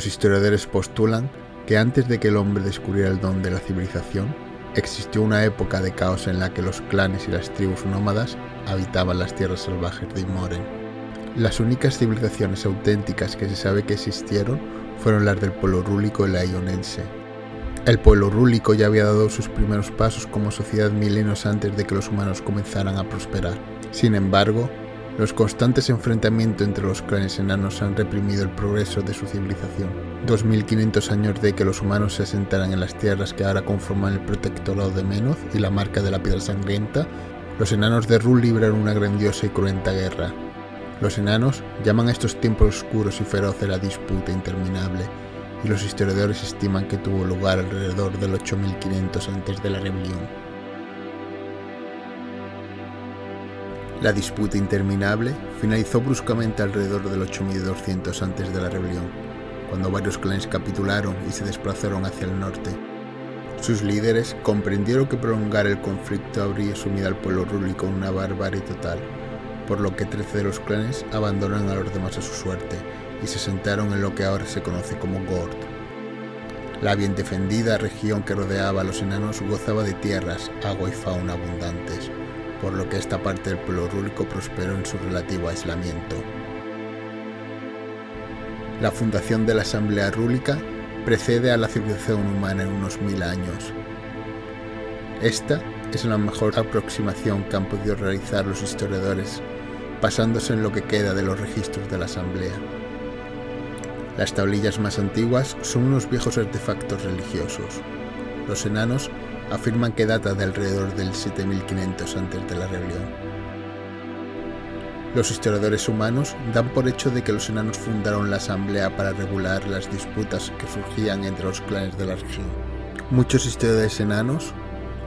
Los historiadores postulan que antes de que el hombre descubriera el don de la civilización, existió una época de caos en la que los clanes y las tribus nómadas habitaban las tierras salvajes de Imoren. Las únicas civilizaciones auténticas que se sabe que existieron fueron las del pueblo rúlico y la ionense. El pueblo rúlico ya había dado sus primeros pasos como sociedad milenios antes de que los humanos comenzaran a prosperar. Sin embargo, los constantes enfrentamientos entre los clanes enanos han reprimido el progreso de su civilización. 2500 años de que los humanos se asentaran en las tierras que ahora conforman el protectorado de Menoth y la marca de la piedra sangrienta, los enanos de Rul libraron una grandiosa y cruenta guerra. Los enanos llaman a estos tiempos oscuros y feroces la disputa interminable, y los historiadores estiman que tuvo lugar alrededor del 8500 antes de la rebelión. La disputa interminable finalizó bruscamente alrededor del 8200 antes de la rebelión, cuando varios clanes capitularon y se desplazaron hacia el norte. Sus líderes comprendieron que prolongar el conflicto habría sumido al pueblo rúlico en una barbarie total, por lo que 13 de los clanes abandonaron a los demás a su suerte y se asentaron en lo que ahora se conoce como Gord. La bien defendida región que rodeaba a los enanos gozaba de tierras, agua y fauna abundantes, por lo que esta parte del pueblo rúlico prosperó en su relativo aislamiento. La fundación de la Asamblea Rúlica precede a la civilización humana en unos 1000 años. Esta es la mejor aproximación que han podido realizar los historiadores, basándose en lo que queda de los registros de la Asamblea. Las tablillas más antiguas son unos viejos artefactos religiosos. Los enanos afirman que data de alrededor del 7500 antes de la rebelión. Los historiadores humanos dan por hecho de que los enanos fundaron la asamblea para regular las disputas que surgían entre los clanes de la región. Muchos historiadores enanos,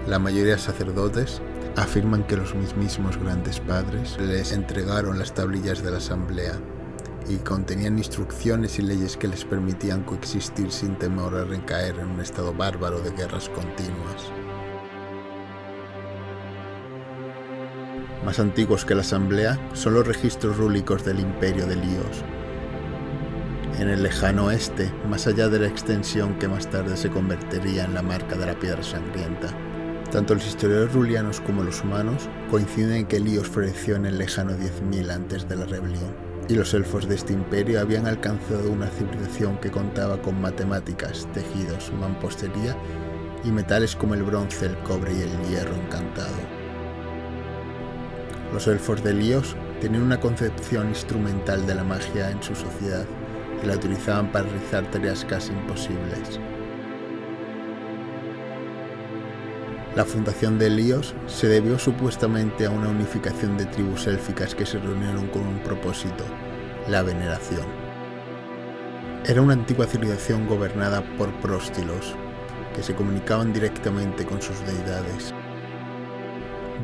la mayoría sacerdotes, afirman que los mismos grandes padres les entregaron las tablillas de la asamblea y contenían instrucciones y leyes que les permitían coexistir sin temor a recaer en un estado bárbaro de guerras continuas. Más antiguos que la asamblea son los registros rúlicos del imperio de Líos. En el lejano oeste, más allá de la extensión que más tarde se convertiría en la marca de la piedra sangrienta. Tanto los historiadores rulianos como los humanos coinciden en que Líos floreció en el lejano 10.000 antes de la rebelión, y los elfos de este imperio habían alcanzado una civilización que contaba con matemáticas, tejidos, mampostería y metales como el bronce, el cobre y el hierro encantado. Los elfos de Líos tenían una concepción instrumental de la magia en su sociedad y la utilizaban para realizar tareas casi imposibles. La fundación de Líos se debió supuestamente a una unificación de tribus élficas que se reunieron con un propósito: la veneración. Era una antigua civilización gobernada por próstilos, que se comunicaban directamente con sus deidades.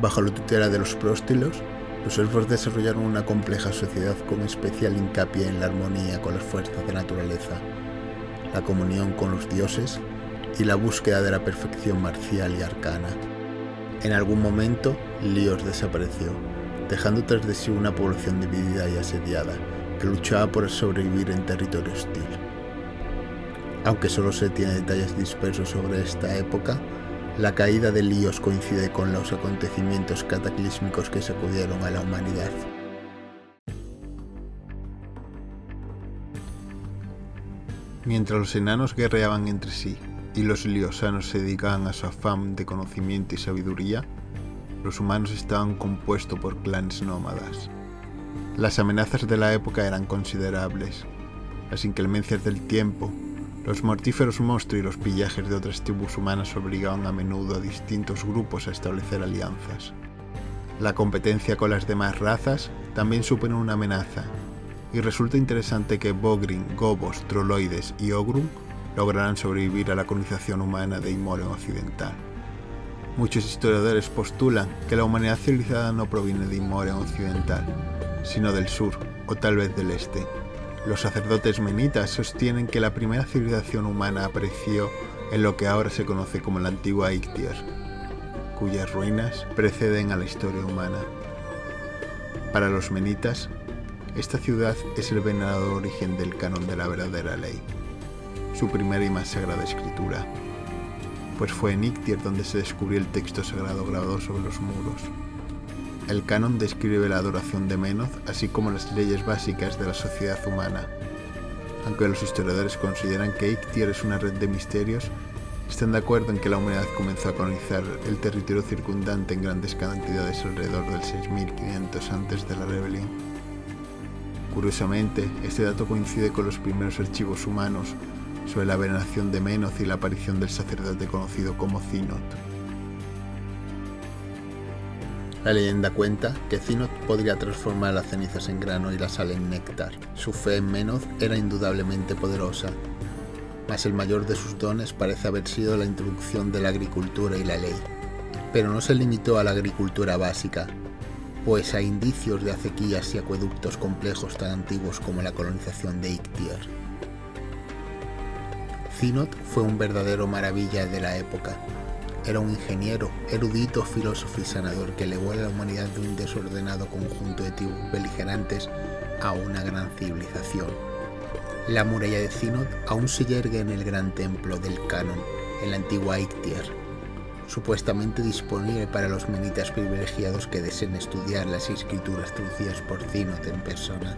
Bajo la tutela de los próstilos, los elfos desarrollaron una compleja sociedad con especial hincapié en la armonía con las fuerzas de la naturaleza, la comunión con los dioses y la búsqueda de la perfección marcial y arcana. En algún momento, Líos desapareció, dejando tras de sí una población dividida y asediada, que luchaba por sobrevivir en territorio hostil. Aunque solo se tiene detalles dispersos sobre esta época, la caída de Líos coincide con los acontecimientos cataclísmicos que sacudieron a la humanidad. Mientras los enanos guerreaban entre sí y los liosanos se dedicaban a su afán de conocimiento y sabiduría, los humanos estaban compuestos por clanes nómadas. Las amenazas de la época eran considerables. Las inclemencias del tiempo, los mortíferos monstruos y los pillajes de otras tribus humanas obligaban a menudo a distintos grupos a establecer alianzas. La competencia con las demás razas también supone una amenaza, y resulta interesante que Bogrin, Gobos, Troloides y Ogrum lograran sobrevivir a la colonización humana de Imoren Occidental. Muchos historiadores postulan que la humanidad civilizada no proviene de Imoren Occidental, sino del sur, o tal vez del este. Los sacerdotes menitas sostienen que la primera civilización humana apareció en lo que ahora se conoce como la antigua Ictier, cuyas ruinas preceden a la historia humana. Para los menitas, esta ciudad es el venerado origen del canon de la verdadera ley. su primera y más sagrada escritura, pues fue en Icthier donde se descubrió el texto sagrado grabado sobre los muros. El canon describe la adoración de Menoth, así como las leyes básicas de la sociedad humana. Aunque los historiadores consideran que Icthier es una red de misterios, están de acuerdo en que la humanidad comenzó a colonizar el territorio circundante en grandes cantidades alrededor del 6500 antes de la rebelión. Curiosamente, este dato coincide con los primeros archivos humanos sobre la veneración de Menoth y la aparición del sacerdote conocido como Cinoth. La leyenda cuenta que Cinoth podría transformar las cenizas en grano y la sal en néctar. Su fe en Menoth era indudablemente poderosa, mas el mayor de sus dones parece haber sido la introducción de la agricultura y la ley. Pero no se limitó a la agricultura básica, pues hay indicios de acequias y acueductos complejos tan antiguos como la colonización de Icthier. Cinoth fue un verdadero maravilla de la época. Era un ingeniero, erudito, filósofo y sanador que elevó a la humanidad de un desordenado conjunto de tribus beligerantes a una gran civilización. La muralla de Cinoth aún se yergue en el gran templo del Canon, en la antigua Icthier, supuestamente disponible para los menitas privilegiados que deseen estudiar las escrituras traducidas por Cinoth en persona.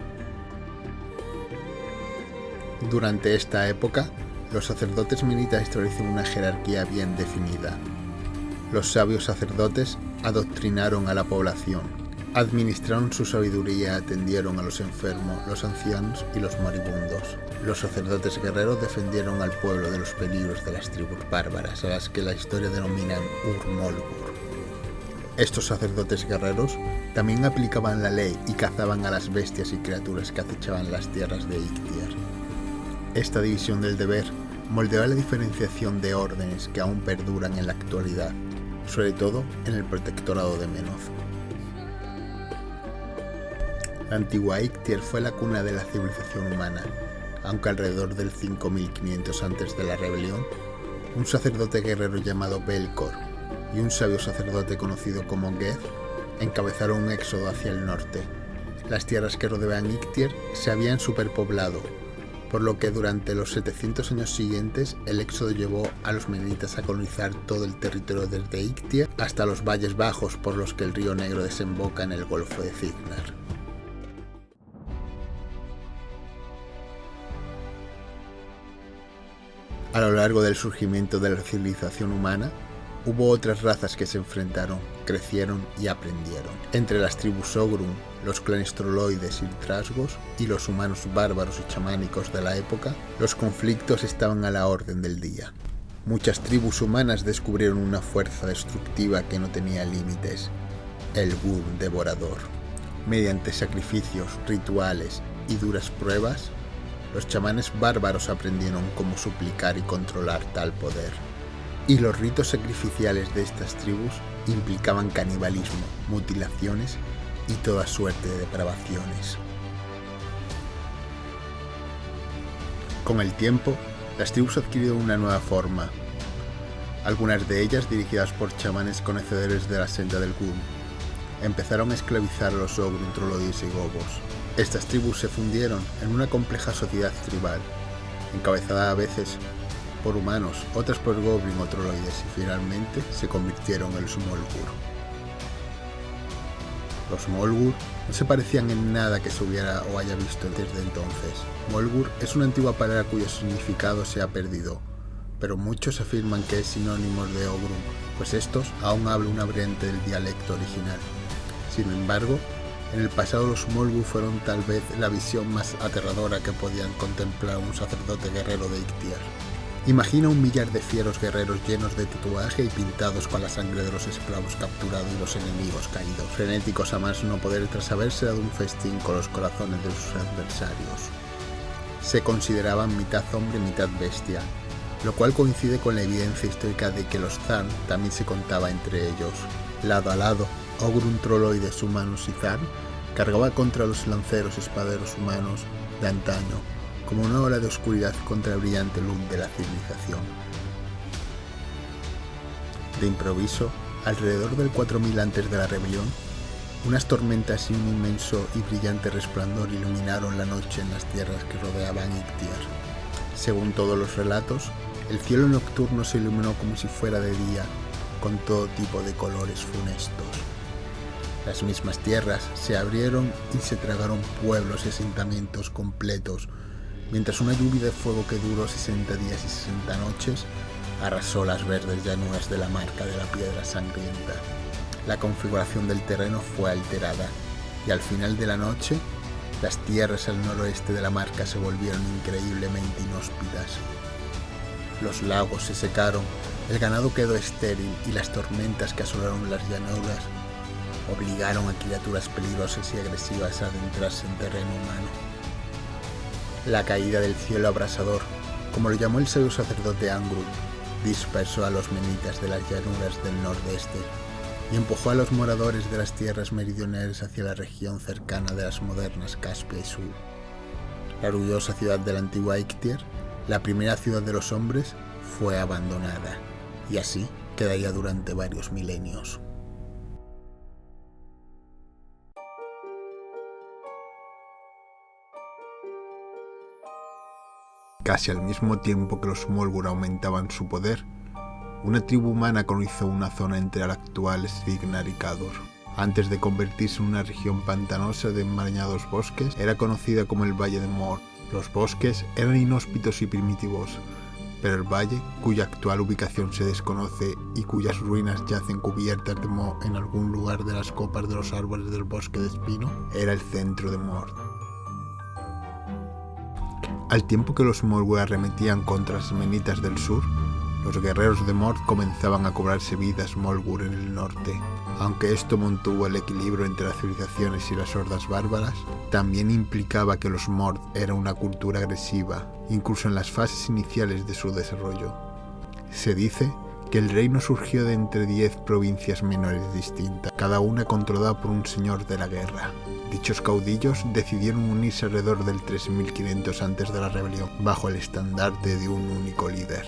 Durante esta época, los sacerdotes menitas establecen una jerarquía bien definida. Los sabios sacerdotes adoctrinaron a la población, administraron su sabiduría, atendieron a los enfermos, los ancianos y los moribundos. Los sacerdotes guerreros defendieron al pueblo de los peligros de las tribus bárbaras, a las que la historia denomina Ur-Molgur. Estos sacerdotes guerreros también aplicaban la ley y cazaban a las bestias y criaturas que acechaban las tierras de Icthier. Esta división del deber moldeó la diferenciación de órdenes que aún perduran en la actualidad, sobre todo en el protectorado de Menoth. La antigua Icthier fue la cuna de la civilización humana, aunque alrededor del 5500 antes de la rebelión, un sacerdote guerrero llamado Belkor y un sabio sacerdote conocido como Geth encabezaron un éxodo hacia el norte. Las tierras que rodeaban Icthier se habían superpoblado, por lo que durante los 700 años siguientes el éxodo llevó a los menitas a colonizar todo el territorio desde Icthier hasta los valles bajos por los que el río Negro desemboca en el Golfo de Cignar. A lo largo del surgimiento de la civilización humana, hubo otras razas que se enfrentaron, crecieron y aprendieron. Entre las tribus Ogrun, los clanes troloides y trasgos y los humanos bárbaros y chamánicos de la época, los conflictos estaban a la orden del día. Muchas tribus humanas descubrieron una fuerza destructiva que no tenía límites, el Gur devorador. Mediante sacrificios, rituales y duras pruebas, los chamanes bárbaros aprendieron cómo suplicar y controlar tal poder. Y los ritos sacrificiales de estas tribus implicaban canibalismo, mutilaciones y toda suerte de depravaciones. Con el tiempo, las tribus adquirieron una nueva forma, algunas de ellas dirigidas por chamanes conocedores de la senda del Gur. Empezaron a esclavizar a los Ogrun, troloides y gobos. Estas tribus se fundieron en una compleja sociedad tribal, encabezada a veces por humanos, otras por goblin o troloides, y finalmente se convirtieron en los Molgur. Los Molgur no se parecían en nada que se hubiera o haya visto desde entonces. Molgur es una antigua palabra cuyo significado se ha perdido, pero muchos afirman que es sinónimo de Ogrun, pues estos aún hablan una variante del dialecto original. Sin embargo, en el pasado los Molgur fueron tal vez la visión más aterradora que podían contemplar un sacerdote guerrero de Icthier. Imagina un millar de fieros guerreros llenos de tatuaje y pintados con la sangre de los esclavos capturados y los enemigos caídos, frenéticos a más no poder tras haberse dado un festín con los corazones de sus adversarios. Se consideraban mitad hombre y mitad bestia, lo cual coincide con la evidencia histórica de que los Tharn también se contaba entre ellos. Lado a lado, Ogrun, troloides, humanos y Tharn cargaba contra los lanceros espaderos humanos de antaño, como una ola de oscuridad contra la brillante luz de la civilización. De improviso, alrededor del 4000 antes de la rebelión, unas tormentas y un inmenso y brillante resplandor iluminaron la noche en las tierras que rodeaban Icthier. Según todos los relatos, el cielo nocturno se iluminó como si fuera de día, con todo tipo de colores funestos. Las mismas tierras se abrieron y se tragaron pueblos y asentamientos completos, mientras una lluvia de fuego que duró 60 días y 60 noches arrasó las verdes llanuras de la marca de la piedra sangrienta. La configuración del terreno fue alterada y al final de la noche, las tierras al noroeste de la marca se volvieron increíblemente inhóspitas. Los lagos se secaron, el ganado quedó estéril y las tormentas que asolaron las llanuras obligaron a criaturas peligrosas y agresivas a adentrarse en terreno humano. La caída del cielo abrasador, como lo llamó el sabio sacerdote Angrud, dispersó a los menitas de las llanuras del nordeste y empujó a los moradores de las tierras meridionales hacia la región cercana de las modernas Caspia y Sur. La orgullosa ciudad de la antigua Ictier, la primera ciudad de los hombres, fue abandonada, y así quedaría durante varios milenios. Casi al mismo tiempo que los Smolgur aumentaban su poder, una tribu humana colonizó una zona entre la actual Stignar y Kador. Antes de convertirse en una región pantanosa de enmarañados bosques, era conocida como el Valle de Mord. Los bosques eran inhóspitos y primitivos, pero el valle, cuya actual ubicación se desconoce y cuyas ruinas yacen cubiertas de moho en algún lugar de las copas de los árboles del bosque de espino, era el centro de Mord. Al tiempo que los Smolgur arremetían contra las menitas del sur, los guerreros de Mord comenzaban a cobrarse vida Smolgur en el norte. Aunque esto mantuvo el equilibrio entre las civilizaciones y las hordas bárbaras, también implicaba que los Mord eran una cultura agresiva, incluso en las fases iniciales de su desarrollo. Se dice que el reino surgió de entre 10 provincias menores distintas, cada una controlada por un señor de la guerra. Dichos caudillos decidieron unirse alrededor del 3500 antes de la rebelión, bajo el estandarte de un único líder.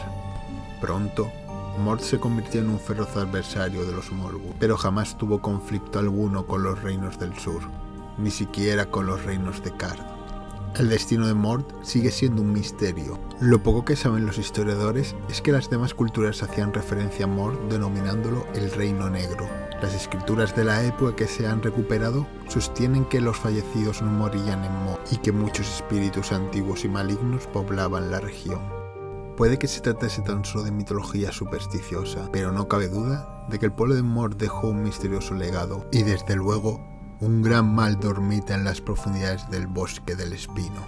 Pronto, Mord se convirtió en un feroz adversario de los Smolgur, pero jamás tuvo conflicto alguno con los reinos del sur, ni siquiera con los reinos de Kard. El destino de Mord sigue siendo un misterio. Lo poco que saben los historiadores es que las demás culturas hacían referencia a Mord denominándolo el Reino Negro. Las escrituras de la época que se han recuperado sostienen que los fallecidos no morían en Mord y que muchos espíritus antiguos y malignos poblaban la región. Puede que se tratase tan solo de mitología supersticiosa, pero no cabe duda de que el pueblo de Mord dejó un misterioso legado y desde luego un gran mal dormita en las profundidades del bosque del espino.